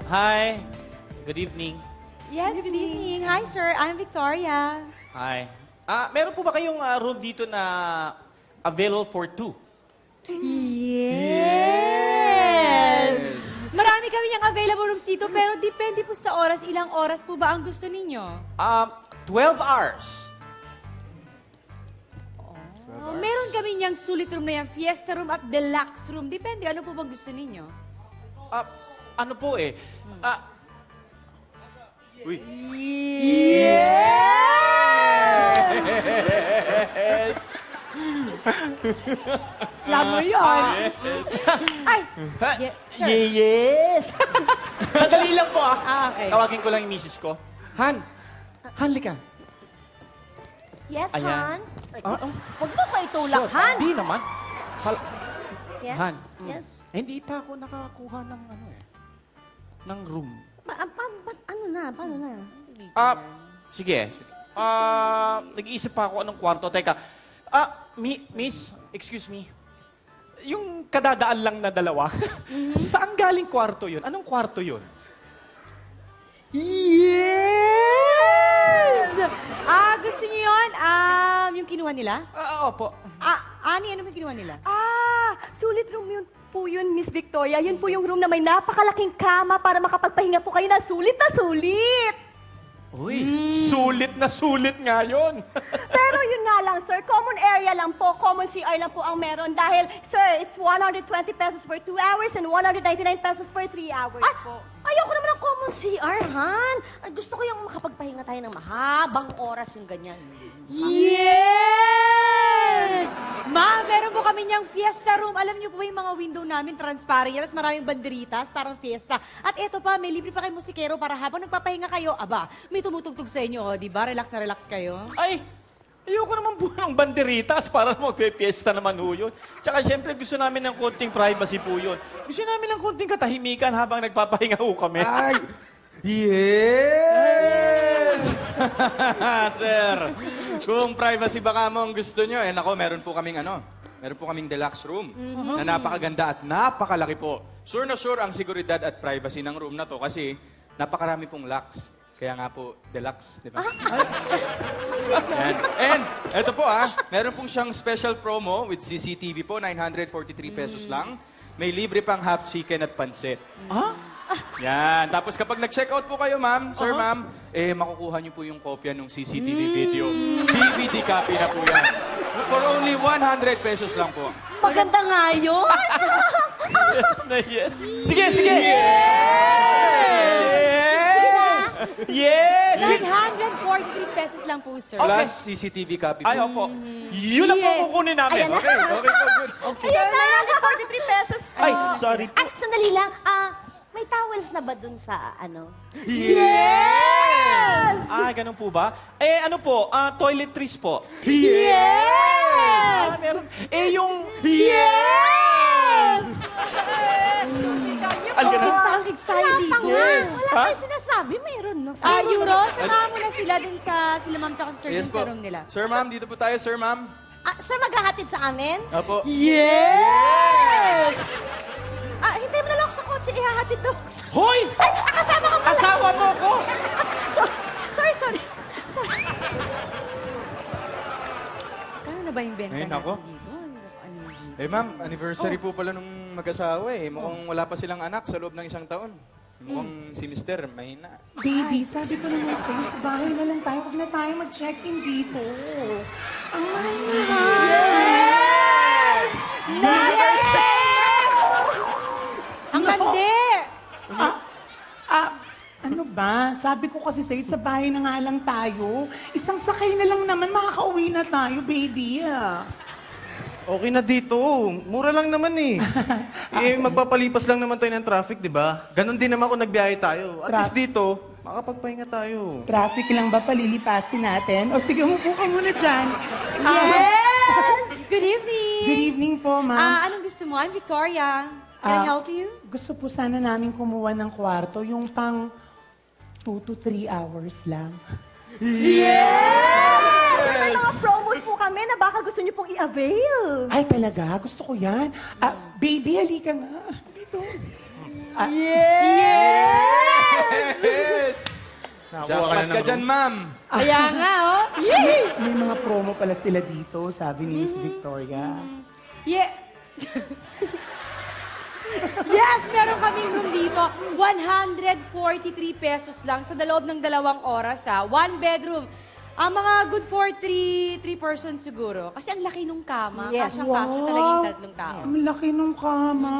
Hi. Good evening. Yes, good evening. Hi, sir. I'm Victoria. Hi. Meron po ba kayong room dito na available for two? Yes! Marami kami yung available rooms dito, pero depende po sa oras. Ilang oras po ba ang gusto ninyo? 12 hours. Meron kami niyang sulit room na yan, fiesta room at deluxe room. Depende, ano po bang gusto ninyo? Ano po eh? Uy. Yes! Alam mo yun. Ay! Sir. Yes! Sandali lang po Okay. Tawagin ko lang yung misis ko. Han! Halika. Yes, Ayan. Han? Huwag mo pa itulak, Han. Hindi naman. Yes? Han. Yes? Hindi pa ako nakakuha ng ng room. Paano na? Sige. Nag-iisip pa ako anong kwarto. Teka. Miss, excuse me. Yung kadadaan lang na dalawa, saan galing kwarto yun? Anong kwarto yun? Yes! Gusto niyo yun? Yung kinuha nila? Opo. Ani, ano yung kinuha nila? Sulit room yun po yun, Miss Victoria. Yun po yung room na may napakalaking kama para makapagpahinga po kayo na sulit na sulit. Uy, sulit nga yun. Pero yun nga lang, sir, common area lang po, common CR lang po ang meron. Dahil, sir, it's 120 pesos for 2 hours and 199 pesos for 3 hours po. Ayoko naman ng common CR, Han. Gusto ko yung makapagpahinga tayo ng mahabang oras yung ganyan. Yes! Ma'am, meron po kami niyang fiesta room. Alam niyo po ba yung mga window namin, transparent yan, maraming banderitas, parang fiesta. At eto pa, may libre pa kayo musikero para habang nagpapahinga kayo, may tumutugtog sa inyo, di ba? Relax na relax kayo. Ay, ayoko naman po ng banderitas para magpe-fiesta naman ho yun. Tsaka syempre gusto namin ng konting privacy po yun. Gusto namin ng konting katahimikan habang nagpapahinga ho kami. Ay! Yes! Sir, kung privacy baka mo ang gusto nyo, nako, meron po kaming deluxe room na napakaganda at napakalaki po. Sure na sure ang seguridad at privacy ng room na to kasi napakarami pong locks. Kaya nga po, deluxe, di ba? And, eto po meron pong siyang special promo with CCTV po, 943 pesos lang. May libre pang half chicken at pansit. Yan. Tapos kapag nag-check out po kayo, ma'am, sir, ma'am, makukuha niyo po yung kopya ng CCTV video. DVD copy na po yan. For only 100 pesos lang po. Maganda nga yun. Yes na yes. Sige! Yes! 943 pesos lang po, sir. Okay. Plus CCTV copy po. Ay, opo. Yun ang po kukunin namin. Ayan na. Okay, po, good. Ayan na, 43 pesos po. Ay, sorry po. Sandali lang. May towels na ba dun sa Yes! Ganun po ba? Ano po? Toiletries po. Yes! Meron. Yung... Yes! Package tayo dito. Yes. Wala kayo sinasabi. Mayroon, no? Euro, samahan mo na sila din sa sila ma'am tsaka sa sir Yes din sa po. room nila. Sir, ma'am, dito po tayo, sir, ma'am. Sir, maghahatid sa amin? Opo. Yes! Hintay mo na lang ako sa kotse. Ihahatid daw. Hoy! Ay, kasama ka pala. Asawa mo ko! Sorry. Kano na ba yung benta Ay, natin nako. dito? Ma'am, anniversary po pala nung mag-asawa Mukhang wala pa silang anak sa loob ng 1 taon. Mukhang si Mister, mahina. Baby, sabi ko naman sa'yo, sa bahay na lang tayo. Huwag na tayo mag-check-in dito. Ang mahal-mahal. Yes! Ang landi! Ano ba? Sabi ko kasi sa'yo, sa bahay na nga lang tayo. Isang sakay na lang naman, makakauwi na tayo, baby. Okay na dito. Mura lang naman magpapalipas lang naman tayo ng traffic, di ba? Ganon din naman kung nagbiyahe tayo. At least dito, makapagpahinga tayo. Traffic lang ba palilipasin natin? O sige, umupo ka muna dyan. Yes! Good evening! Good evening po, ma'am. Anong gusto mo? I'm Victoria. Can I help you? Gusto po sana namin kumuha ng kwarto, yung pang 2 to 3 hours lang. May mga promos po kami na baka gusto niyo pong i-avail. Ay, talaga? Gusto ko yan. Baby, halika nga. Dito. Yes! Nakakuha ka na Jackpot ng ka dyan, ma'am. Kaya nga, oh. Yay! May mga promo pala sila dito, sabi ni Miss Victoria. Yeah. Yes, meron kaming room dito. 143 pesos lang sa loob ng 2 oras, ha. 1 bedroom. Ang mga good for 3 persons siguro. Kasi ang laki nung kama. Yes. Kasyang-kasya talaga yung 3 tao. Ang laki nung kama.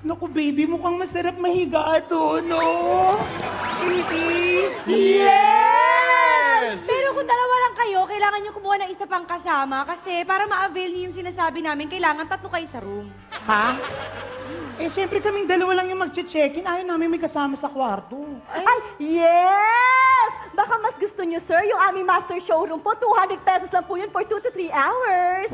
Naku, baby, mukhang masarap mahiga doon, no? Baby! Yes! Pero kung dalawa lang kayo, kailangan nyo kumuha ng isa pang kasama kasi para ma-avail niyo yung sinasabi namin, kailangan 3 kayo sa room. Ha? Eh, syempre kaming dalawa lang yung mag-check-in. Ayaw namin may kasama sa kwarto. Ay, yes! Baka mas gusto niyo, sir, yung aming master showroom po. 200 pesos lang po yun for 2 to 3 hours.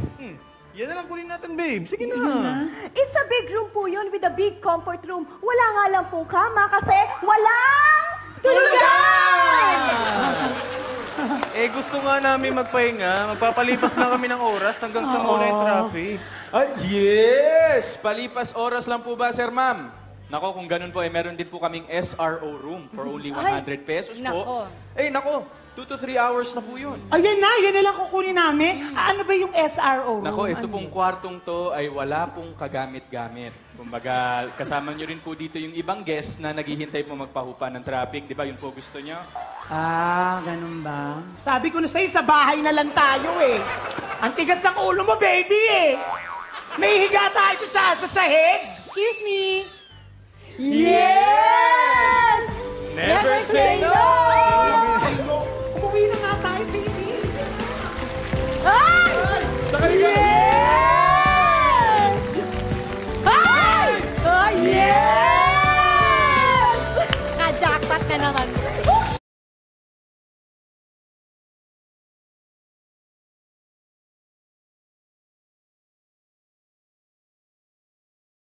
Yan na lang kunin natin, babe. Sige na. It's a big room po yun with a big comfort room. Wala nga lang pong kama kasi walang tulugan! Eh, gusto nga namin magpahinga. Magpapalipas lang kami ng oras hanggang sa muna yung traffic. Ay, yes! Palipas oras lang po ba, sir, ma'am? Nako, kung ganun po, meron din po kaming SRO room for only 100 pesos nako. po. Eh, nako, 2 to 3 hours na po yun. Ayan na, yan na lang kukunin namin. Ano ba yung SRO room? Nako, ito Ano? pong kwartong to ay wala pong kagamit-gamit. Kumbaga, kasama nyo rin po dito yung ibang guest na naghihintay po magpahupa ng traffic. Di ba, yun po gusto nyo? Ah, ganun ba? Sabi ko na sa'yo, sa bahay na lang tayo eh. Ang tigas ng ulo mo, baby eh. May higa tayo sa sahig. Excuse me. Yes! Never say no!